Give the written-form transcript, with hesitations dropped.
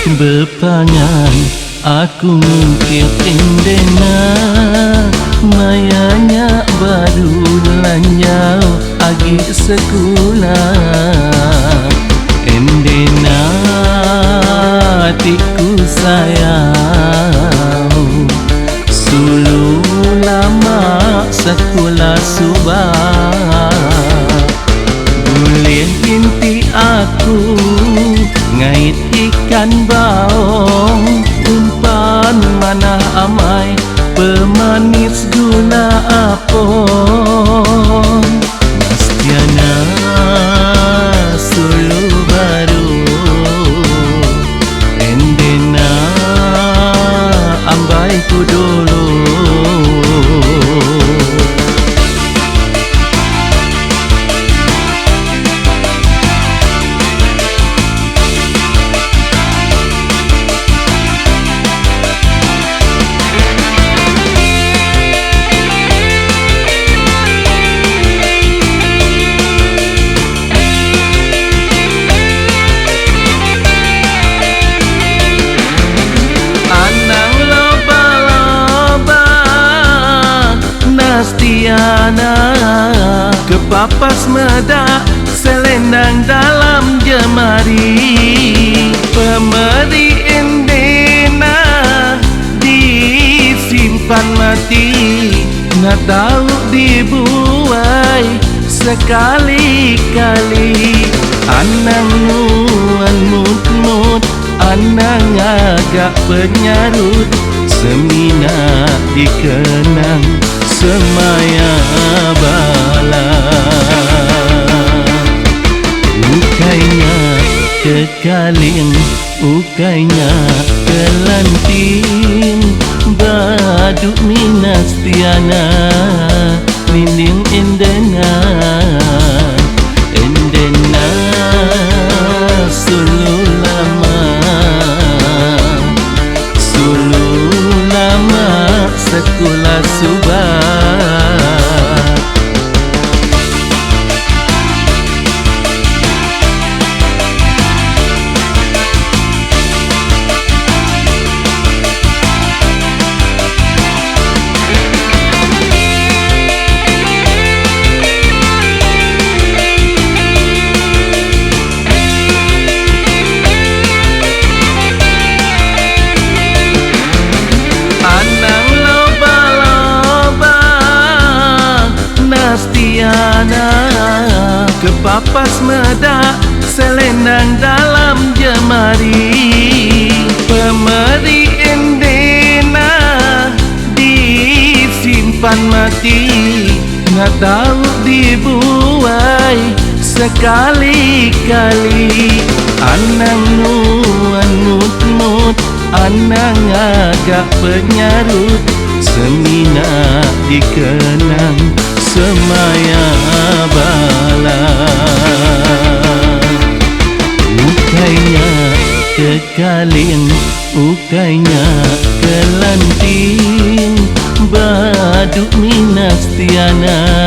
Bepangan aku mungkin indena mayanya baru lanyau agi sekolah indena tiku sayang sulu lama sekolah subah boleh inti aku ngait ikan baong umpan mana amai pemanis gula apon Nastiana sulu baru endena ambai ku dulu kepapas medak selendang dalam jemari pemeri endena disimpan mati nak tahu dibuai sekali-kali anang nuan mut-mut anang agak penyarut semina dikenang semaya bala ukainya kekaling ukainya kelanting baduk minas tiana linding endena endena sulu lama sekolah subah kepapas medak selendang dalam jemari pemeri endena disimpan mati nak tahu dibuai sekali-kali anang nuan mut-mut anang agak penyarut semina dikenang semaya bala ukainya kekaling ukainya kelanting baduk minas tiana